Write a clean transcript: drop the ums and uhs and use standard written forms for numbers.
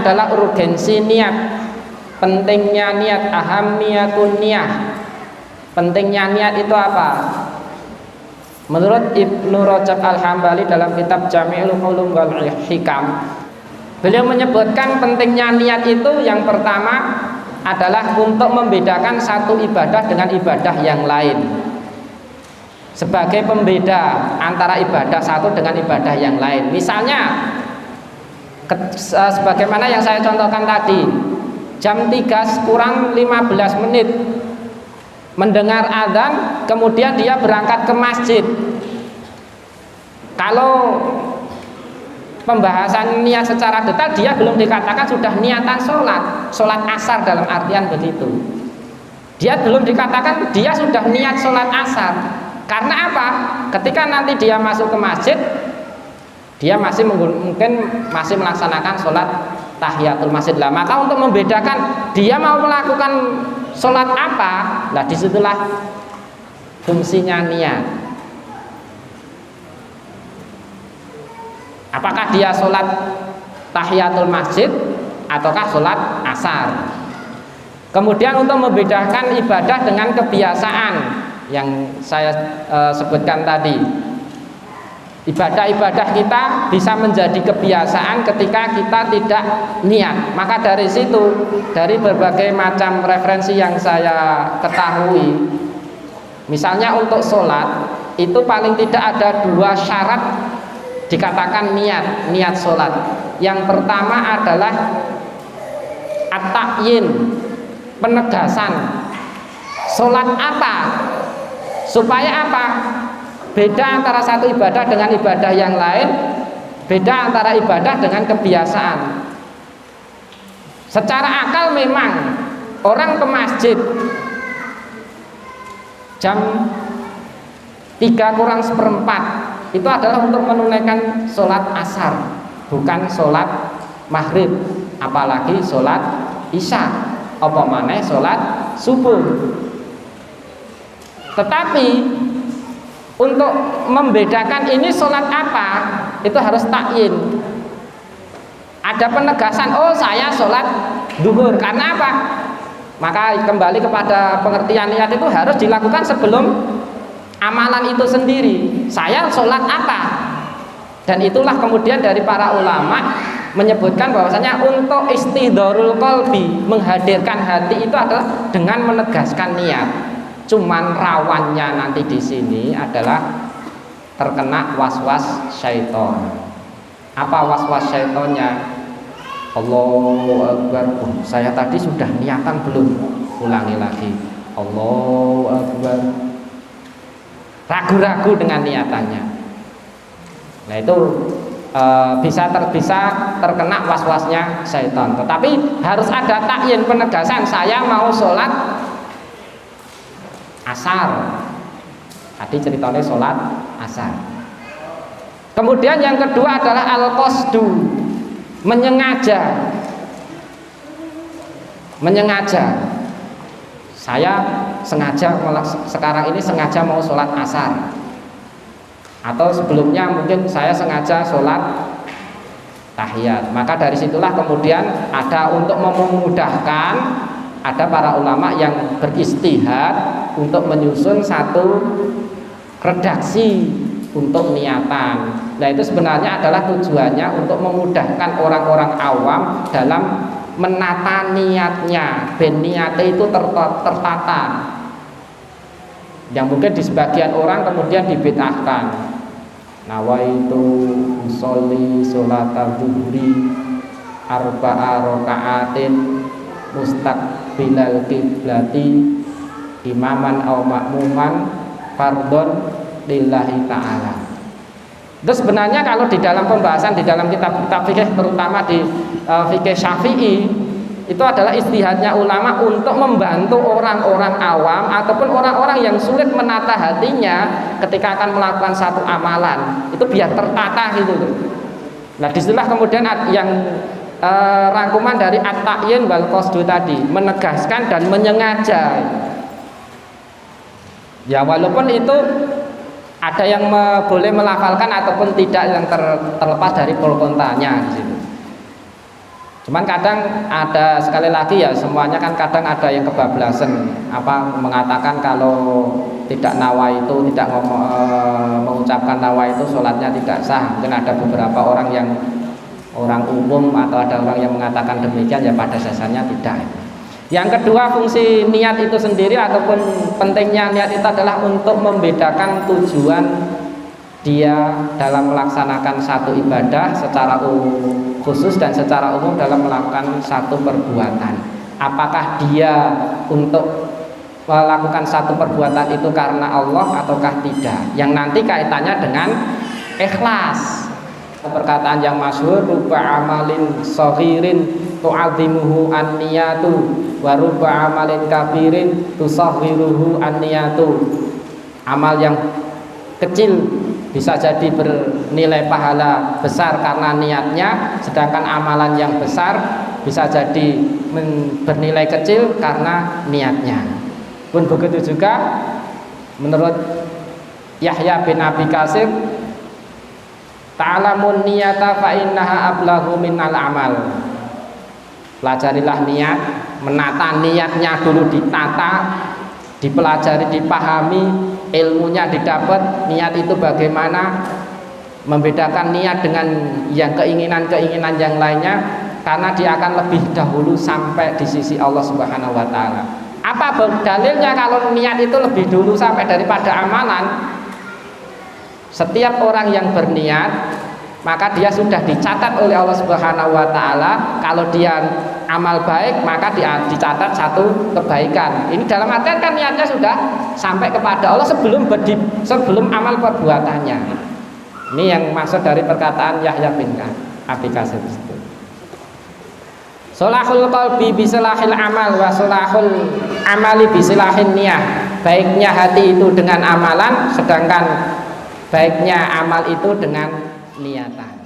adalah urgensi niat, pentingnya niat, ahamiyatun niyah. Pentingnya niat itu apa? Menurut Ibnu Rajab Al-Hambali dalam kitab Jami'ul Ulum wal Hikam, beliau menyebutkan pentingnya niat itu yang pertama adalah untuk membedakan satu ibadah dengan ibadah yang lain. Sebagai pembeda antara ibadah satu dengan ibadah yang lain. Misalnya sebagaimana yang saya contohkan tadi, jam 3 kurang 15 menit mendengar azan, kemudian dia berangkat ke masjid. Kalau pembahasan niat secara detail, dia belum dikatakan sudah niatan sholat asar dalam artian begitu. Dia belum dikatakan dia sudah niat sholat asar. Karena apa? Ketika nanti dia masuk ke masjid, dia mungkin masih melaksanakan sholat tahiyatul masjid lah. Maka untuk membedakan dia mau melakukan sholat apa, nah disitulah fungsinya niat. Apakah dia sholat tahiyatul masjid ataukah sholat asar? Kemudian untuk membedakan ibadah dengan kebiasaan yang saya sebutkan tadi, ibadah-ibadah kita bisa menjadi kebiasaan ketika kita tidak niat. Maka dari situ, dari berbagai macam referensi yang saya ketahui, misalnya untuk sholat itu paling tidak ada 2 syarat dikatakan niat sholat. Yang pertama adalah at-ta'yin, penegasan. Sholat apa? Supaya apa? Beda antara satu ibadah dengan ibadah yang lain, beda antara ibadah dengan kebiasaan. Secara akal memang orang ke masjid jam 3 kurang 1/4 itu adalah untuk menunaikan sholat asar, bukan sholat maghrib, apalagi sholat isya, apa maneh sholat subuh. Tetapi untuk membedakan ini sholat apa, itu harus takyin. Ada penegasan, oh saya sholat duhur. Karena apa? Maka kembali kepada pengertian niat itu harus dilakukan sebelum amalan itu sendiri. Saya sholat apa? Dan itulah kemudian dari para ulama menyebutkan bahwasanya untuk istidharul qalbi, menghadirkan hati itu adalah dengan menegaskan niat. Cuman rawannya nanti di sini adalah terkena waswas syaitan. Apa waswas syaitannya? Allahu Akbar. Saya tadi sudah niatan belum? Ulangi lagi. Allahu Akbar. Ragu-ragu dengan niatannya. Nah itu bisa terkena waswasnya syaitan. Tetapi harus ada takyin, penegasan. Saya mau sholat asar. Tadi ceritanya sholat asar. Kemudian yang kedua adalah al-qasdu, menyengaja. Saya sengaja sekarang ini sengaja mau sholat asar, atau sebelumnya mungkin saya sengaja sholat tahiyat. Maka dari situlah kemudian ada untuk memudahkan, ada para ulama yang beristihad untuk menyusun satu redaksi untuk niatan. Nah itu sebenarnya adalah tujuannya untuk memudahkan orang-orang awam dalam menata niatnya, ben niatnya itu tertata. Yang mungkin di sebagian orang kemudian dibid'ahkan. Nawaitu usolli sholatal zuhri arba'a raka'atin mustaqbilal kiblati imaman aw makmuman fardhon lillahi ta'ala. Itu sebenarnya kalau di dalam pembahasan di dalam kitab-kitab fikih, terutama di fikih Syafi'i, itu adalah istihadnya ulama untuk membantu orang-orang awam ataupun orang-orang yang sulit menata hatinya ketika akan melakukan satu amalan, itu biar tertata gitu. Nah disitulah kemudian yang rangkuman dari at-ta'yin wal qasdu tadi, menegaskan dan menyengaja. Ya walaupun itu ada yang boleh melafalkan ataupun tidak, yang terlepas dari pro kontranya di situ. Cuman kadang ada, sekali lagi ya, semuanya kan kadang ada yang kebablasan mengatakan kalau tidak nawa itu, tidak mengucapkan nawa itu sholatnya tidak sah. Mungkin ada beberapa orang yang orang umum atau ada orang yang mengatakan demikian, ya pada dasarnya tidak. Yang kedua, fungsi niat itu sendiri ataupun pentingnya niat itu adalah untuk membedakan tujuan dia dalam melaksanakan satu ibadah secara khusus dan secara umum dalam melakukan satu perbuatan. Apakah dia untuk melakukan satu perbuatan itu karena Allah ataukah tidak, yang nanti kaitannya dengan ikhlas. Perkataan yang masyhur, rubba amalin saghirin tu'adzimuhu an-niyatu wa rubba amalin kabirin tusaghiruhu an-niyatu. Amal yang kecil bisa jadi bernilai pahala besar karena niatnya, sedangkan amalan yang besar bisa jadi bernilai kecil karena niatnya. Pun begitu juga menurut Yahya bin Abi Katsir, ta'lamun niyata fa innaha ablaghu minal amal. Pelajarilah niat, menata niatnya dulu, ditata, dipelajari, dipahami, ilmunya didapat, niat itu bagaimana, membedakan niat dengan yang keinginan-keinginan yang lainnya, karena dia akan lebih dahulu sampai di sisi Allah Subhanahu wa taala. Apa dalilnya kalau niat itu lebih dulu sampai daripada amalan? Setiap orang yang berniat, maka dia sudah dicatat oleh Allah Subhanahu wa taala. Kalau dia amal baik, maka dia dicatat satu kebaikan. Ini dalam artian kan niatnya sudah sampai kepada Allah sebelum amal perbuatannya. Ini yang maksud dari perkataan Yahya bin Abi Katsir itu. Salahul qalbi bisalahil amal wa salahul amali bisalahin niyah. Baiknya hati itu dengan amalan, sedangkan baiknya amal itu dengan niatan.